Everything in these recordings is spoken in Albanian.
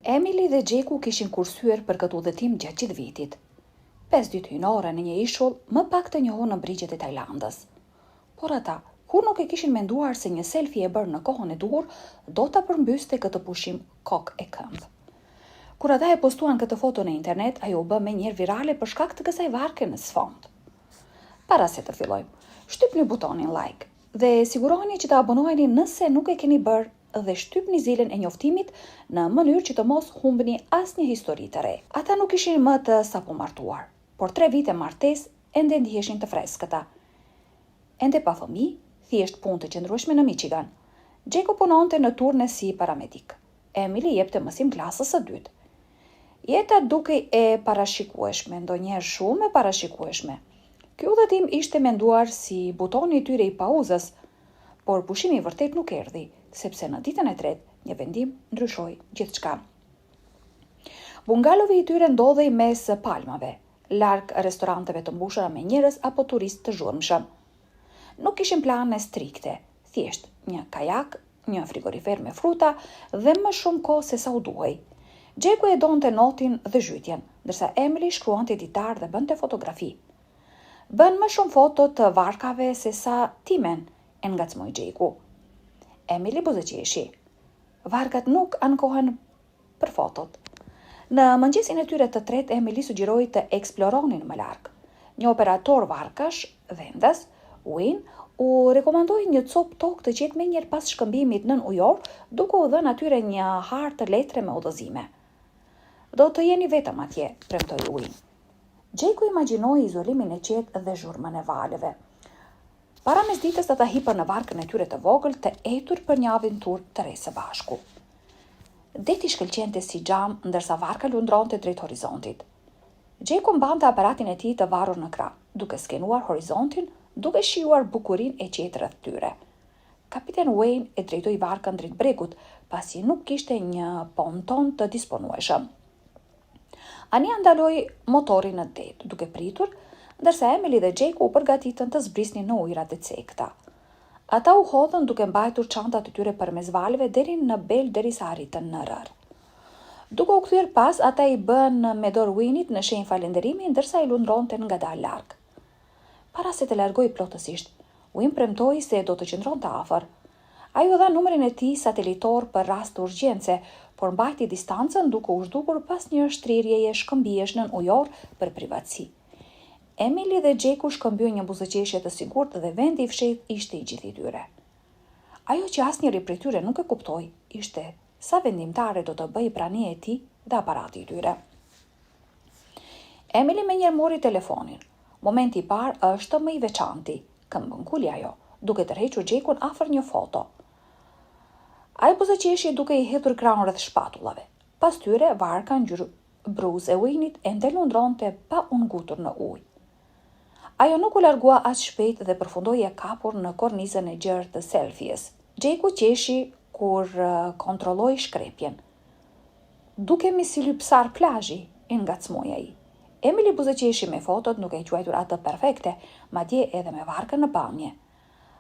Emily dhe Gjeku kishin kursyer për këtë udhëtim gjatë gjithë vitit. 5 ditë hynore në një ishull më pak të njohur në brigjet e Tajlandës. Por ata, kur nuk e kishin menduar se një selfie e bërë në kohën e duhur, do ta përmbyste këtë pushim kokë e këmbë. Kur ata e postuan këtë foto në internet, ajo u bë menjëherë virale për shkak të kësaj varke në sfond. Para se të fillojmë, shtypni butonin like dhe siguroheni që të abonoheni nëse nuk e keni bërë dhe shtypni zilën e njoftimit në mënyrë që të mos humbni asnjë histori të re. Ata nuk ishin më të sapomartuar, por 3 vite martesë ende ndiheshin të freskëta. Ende pa fëmijë, thjesht punë të qëndrueshme në Michigan. Gjeku punonte në turne si paramedik. Emily jepte mësim klasës së dytë. Jeta dukej e parashikueshme, ndonjëherë shumë e parashikueshme. Ky udhëtim ishte menduar si butoni i tyre i pauzës, por pushimi i vërtet nuk erdhi, sepse në ditën e tretë një vendim ndryshoi gjithçka. Bungalovi i tyre ndodhej mes palmave, larg restoranteve të mbushura me njerëz apo turistë të zhurmshëm. Nuk kishin plane strikte, thjesht një kajak, një frigorifer me fruta dhe më shumë kohë se sa u duhej. Gjeku e donte notin dhe zhytjen, ndërsa Emily shkruante ditar dhe bënte fotografi. Bën më shumë foto të varkave se sa timen, e ngacmoi Gjeku. Emily buzëqeshi. Varkat nuk ankohen për fotot. Në mëngjesin e tyre të tretë, Emily sugjeroi të eksploronin më larg. Një operator varkash, vendas, Wayne, u rekomandoi një copë tokë të qetë menjëherë pas shkëmbimit nën ujor, duke u dhënë atyre një hartë letre me udhëzime. Do të jeni vetëm atje, premtoi Wayne. Gjeku imagjinoi izolimin e qetë dhe zhurmën e valeve. Para mesditës ata hipën në varkën e tyre të vogël të etur për një aventurë të re së bashku. Deti shkëlqente si xham ndërsa varka lundronte drejt horizontit. Gjeku mbante aparatin e tij të varur në krah, duke skenuar horizontin, duke shijuar bukurinë e qetë rreth tyre. Kapiten Wayne e drejtoi varkën drejt bregut, pasi nuk kishte një ponton të disponueshëm. Ania ndaloi motorin në det, duke pritur, ndërsa Emily dhe Gjeku u përgatitën të zbrisnin në ujërat e cekta. Ata u hodhën duke mbajtur çantat e tyre përmes valëve deri në bel derisa arritën në rër. Duke u kthyer pas, ata i bën me dorë Winit në shenjë falënderimi ndërsa i lundronte ngadalë larg. Para se të largoi plotësisht, Win premtoi se do të qëndronte afër. Ai u dha numrin e tij satelitor për rast të urgjence, por mbajti distancën duke u zhdukur pas një shtrirjeje shkëmbijesh nën ujor për privatësi. Emily dhe Gjeku shkëmbyen një buzëqeshje të sigurt dhe vendi i fshehtë ishte i gjithë i tyre. Ajo që asnjëri prej tyre nuk e kuptoi ishte sa vendimtare do të bëjë prania e tij dhe aparati i tyre. Emily menjëherë mori telefonin. Momenti i parë është më i veçanti, këmbënguli ajo, duke tërhequr Gjekun afër një foto. Ai buzëqeshi duke i hedhur krahun rreth shpatullave. Pas tyre varka ngjyrë bruz e Winit ende lundronte pa u ngutur në ujë. Ajo nuk u largua as shpejt dhe përfundoi e kapur në kornizën e gjerë të selfies. Gjeku qeshi kur kontrolloi shkrepjen. Dukemi si lypsar plazhi, e ngacmoi ai. Emily buzëqeshi me fotot nuk e quajtur atë perfekte, madje edhe me varkën në pamje.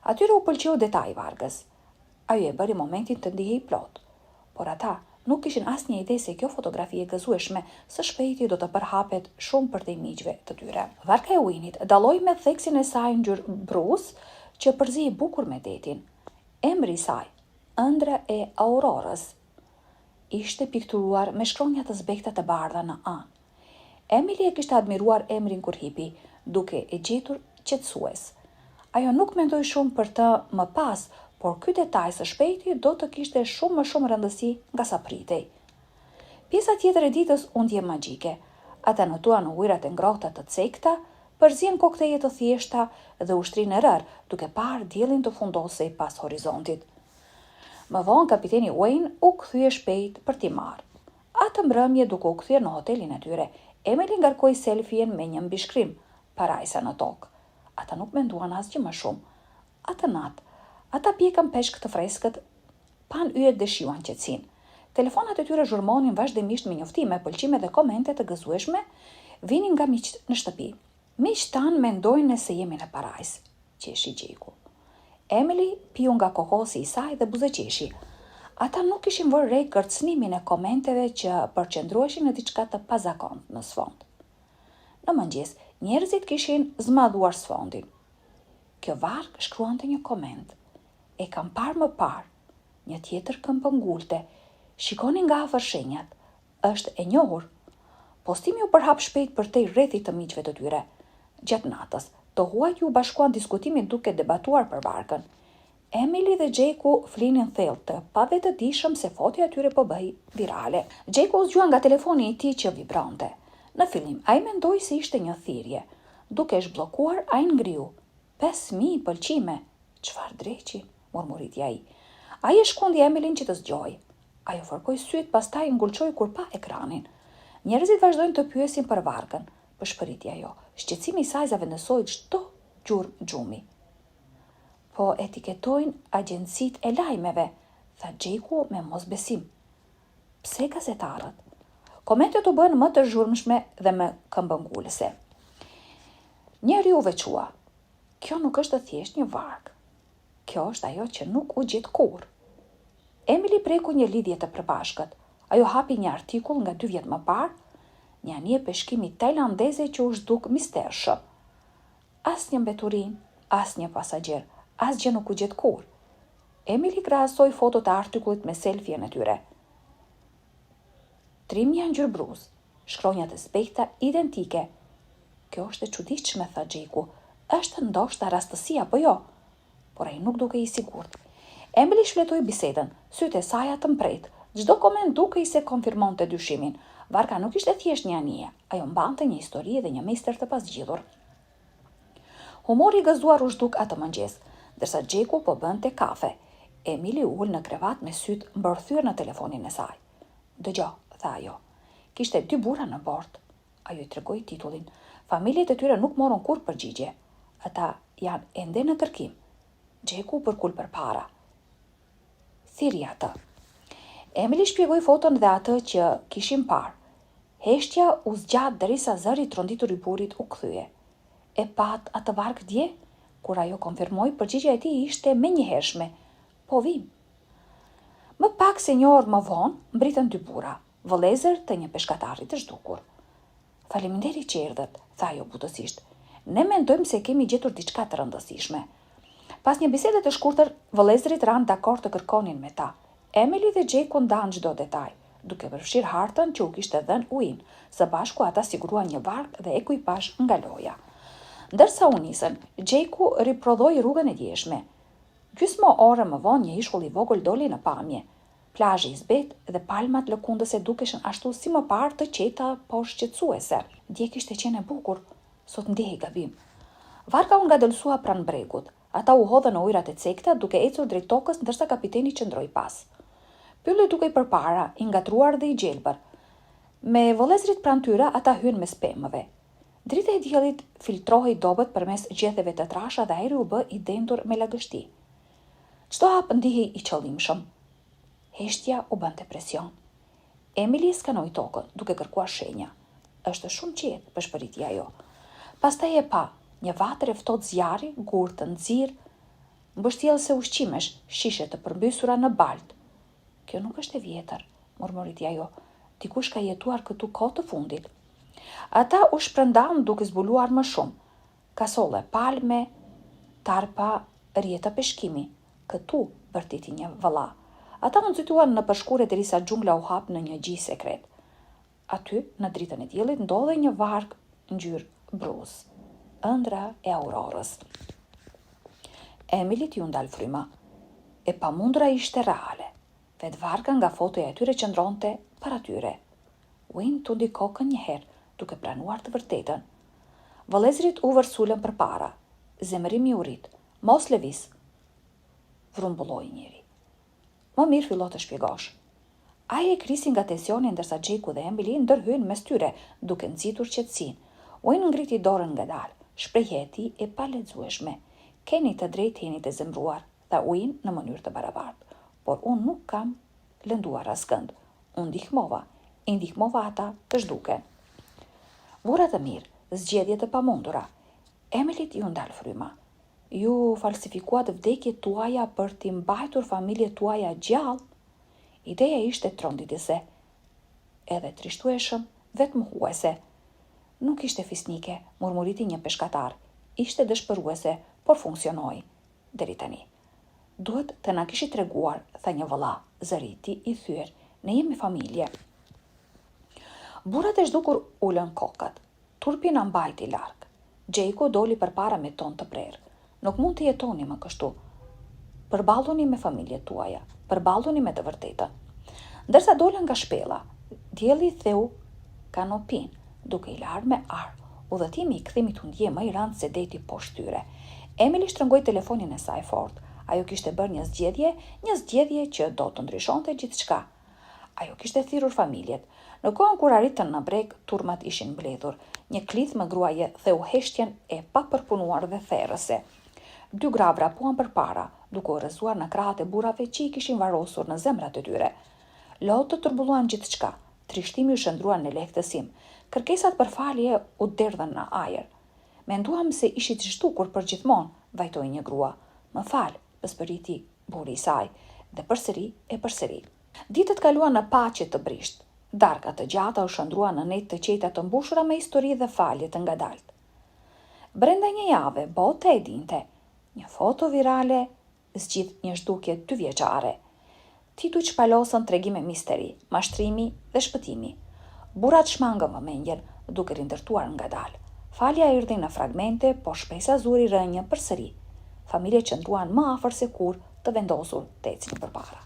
Atyre u pëlqeu detaj varkës. Ajo e bëri momentin të ndihej plot, por ata nuk kishin asnjë ide se kjo fotografi e gëzueshme së shpejti do të përhapet shumë për te miqve të tyre. Varka e Winit dalloi me theksin e saj ngjyrë bruz që përzihej bukur me detin. Emri i saj, ëndra e Aurorës, ishte pikturuar me shkronja të zbekta të bardha në anë. Emily e kishte admiruar emrin kur hipi, duke e gjetur qetësues. Ajo nuk mendoi shumë për të më pas, por ky detaj së shpejti do të kishte shumë më shumë rëndësi nga sa pritej. Pjesa tjetër e ditës u ndje magjike. Ata notuan në ujërat e ngrohta të cekta, përzien kokteje të thjeshta dhe ushtrinë e rër, duke parë diellin të fundosej pas horizontit. Më vonë kapiteni Wayne u kthye shpejt për t'i marrë. Atë mbrëmje duke u kthyer në hotelin e tyre, Emily ngarkoi selfien me një mbishkrim, parajsa në tokë. Ata nuk menduan asgjë më shumë. Atë natë, ata pjekën peshk të freskët, pan yjet dhe shijuan qetësinë. Telefonat e tyre zhurmonin vazhdimisht me njoftime, pëlqime dhe komente të gëzueshme, vinin nga miqt në shtëpi. Miqt tanë mendojnë se jemi në parajsë, qeshi Gjeku. Emily piu nga kokosi i saj dhe buzëqeshi. Ata nuk ishin vërë re kërcënimin e komenteve që përqendrueshin në diçka të pazakont në sfond. Në mëngjes, njerëzit kishin zmadhuar sfondin. Kjo varg shkruante një koment. E kam parë më parë, një tjetër këmbëngulte. Shikoni nga afër shenjat. Është e njohur. Postimi u përhap shpejt përtej rrethit të miqve të tyre. Gjatë natës, të huajt u bashkuan diskutimin duke debatuar për varkën. Emily dhe Gjeku flinin thellë të pavetëdijshëm se fotja e tyre po bëhej virale. Gjeku u zgjua nga telefoni i tij që vibronte. Në fillim, ai mendoi se ishte një thirrje. Duke zhbllokuar, ai ngriu. 5.000 pëlqime. Çfarë dreqi? Murmuriti ai. Ai e shkundi Emilyn që të zgjojë. Ajo fërkoi syt, pastaj ngulçoi kur pa ekranin. Njerëzit vazhdojnë të pyesin për varkën, përshpëriti ajo. Shqetësimi i saj zavendësoi çdo gjurmë xhumi. Po etiketojnë agjencitë e lajmeve, tha Gjeku me mosbesim. Pse gazetarët? Komentet u bën më të zhurmshme dhe më këmbëngulëse. Njeri u veçua. Kjo nuk është thjesht një varg. Kjo është ajo që nuk u gjet kurrë. Emily preku një lidhje të përbashkët. Ajo hapi një artikull nga 2 vjet më parë, një anije peshkimi tajlandeze që u zhduk mistershëm. Asnjë mbeturin, asnjë pasagjer, asgjë nuk u gjet kurrë. Emily krahasoi fotot e artikullit me selfien e tyre. Trimja ngjyrë bruz, shkronjat e zbehta identike. Kjo është e çuditshme, tha Gjeku. Është ndoshta rastësi apo jo? Por ai nuk duke i sigurt. Emily shfletoi bisedën, sytë e saj të mprejtë. Çdo koment dukej se konfirmonte dyshimin. Varka nuk ishte thjesht një anije, ajo mbante një histori dhe një mister të pasgjidhur. Humori i gëzuar u zhduk atë mëngjes, ndërsa Gjeku po bënte kafe. Emily u ul në krevat me sytë mbërthyer në telefonin e saj. Dëgjoj, tha ajo. Kishte 2 burra në bord. Ajo i tregoi titullin. Familjet e tyre nuk morën kurrë përgjigje. Ata janë ende në kërkim. Gjeku përkul përpara. Thirrji atë. Emily shpjegoi foton dhe atë që kishin parë. Heshtja u zgjat derisa zëri i tronditur i burrit u kthye. E pat atë varg dje? Kur ajo konfirmoi, përgjigjja e tij ishte menjëhershme. Po vim. Më pak se një orë më vonë, mbritën 2 burra, vëllezër të një peshkatari të zhdukur. Faleminderit që erdhët, tha ajo butësisht. Ne mendojmë se kemi gjetur diçka të rëndësishme. Pas një bisede të shkurtër, vëllezërit ranë dakord të kërkonin me ta. Emily dhe Gjeku ndanë çdo detaj, duke përfshirë hartën që u kishte dhënë Uin. Së bashku ata siguruan një varg dhe ekuipazh nga loja. Ndërsa u nisën, Gjeku riprodhoi rrugën e djeshme. Gjysmë ore më vonë një ishkull i vogël doli në pamje. Plazhi i zbetë dhe palmat lëkundëse dukeshin ashtu si më parë të qeta po shqetësuese. Dje kishte qenë e bukur, sot ndjehej gabim. Varka u ngadëlsua pranë bregut. Ata u hodhën në ujërat e cekta duke ecur drejt tokës ndërsa kapiteni qëndroi pas. Pylli dukej përpara, i ngatruar dhe i gjelbër. Me vëllezërit pranë tyre ata hyn mes pemëve. Drita e diellit filtrohej dobët përmes gjetheve të trasha dhe ajri u bë i dendur me lagështi. Çdo hap ndihej i qëllimshëm. Heshtja u bante presion. Emily skanoi tokën, duke kërkuar shenja. Është shumë qetë, përshpëriti ajo. Pastaj e pa, një vatër e ftohtë zjarri, gur të nxirr, mbështjellëse ushqimesh, shishe të përmbysura në balt. Kjo nuk është e vjetër, murmuriti ajo. Dikush ka jetuar këtu kohë të fundit. Ata u shpërndan duke zbuluar më shumë. Kasolle palme, tarpa, rjeta peshkimi. Këtu bërtiti një vëlla. Ata u nxituan në përshkure derisa xhungla u hap në një gjë sekret. Aty, në dritën e diellit, ndodhej një varg ngjyrë bruz. Ëndra e aurorës. Emily t'ju ndal fryma. E pamundura ishte reale. Vet varga nga fotoja e tyre qëndronte para tyre. Uin tundi kokën një herë, duke pranuar të vërtetën. Vëllezërit u vërsulën përpara. Zemërimi u rit. Mos lëviz. Vrumbulloi njëri. Më mirë fillo të shpjegosh. Ai e krisi nga tensioni ndërsa Gjeku dhe Emily ndërhyn mes tyre, duke nxitur qetësinë. Uin ngriti dorën ngadalë. Shprehja e tij e palexueshme. Keni të drejtë jeni të zemruar, tha Uin në mënyrë të barabartë. Por unë nuk kam lënduar askënd. Unë ndihmova. I ndihmova ata të zhduken. Burra të mirë, zgjedhje të pamundura. Emily t'ju ndal fryma. Ju falsifikuat vdekjet tuaja për t'i mbajtur familjet tuaja gjallë? Ideja ishte tronditëse, edhe trishtueshëm, vetë mohuese. Nuk ishte fisnike, murmuriti një peshkatar. Ishte dëshpëruese, por funksionoi. Deri tani. Duhet të na kishit treguar, tha një vëlla, zëriti i thyer. Ne jemi familje. Burrat e zhdukur ulën kokat. Turpi na mbajti larg. Xheku doli përpara me ton të prerë. Nuk mund të jetoni më kështu. Përballuni me familjet tuaja, përballuni me të vërtetën. Ndërsa dolën nga shpella, dielli theu kanopin, duke i larë me arë. Udhëtimi i kthimit u ndje më i rëndë se deti poshtë tyre. Emily shtrëngoi telefonin e saj fort. Ajo kishte bërë një zgjedhje që do të ndryshonte gjithçka. Ajo kishte thirrur familjet. Në kohën kur arritën në breg, turmat ishin mbledhur. Një klithmë gruaje theu heshtjen e papërpunuar dhe therrëse. 2 gra vrapuan përpara, duke u rrëzuar në krahët e burrave që i kishin varrosur në zemrat e tyre. Lotët turbulluan gjithçka. Trishtimi u shndrua në lehtësim. Kërkesat për falje u derdhën në ajër. Menduam se ishit zhdukur për gjithmonë, vajtoi një grua. Më fal, pëspëriti burri i saj, dhe përsëri. Ditët kaluan në paqe të brisht. Darkat të gjata u shndruan në net të qeta të mbushura me histori dhe falje të ngadalt. Brenda një jave, bota e dinte. Një foto virale zgjidh një zhdukje 2 vjeçare. Titu çpalosën tregime misteri, mashtrimi dhe shpëtimi. Burrat shmangën vëmendjen, duke rindërtuar ngadalë. Falja erdhi në fragmente, por shpesa zuri rënjë përsëri. Familjet qëndruan më afër se kur të vendosur të ecnin përpara.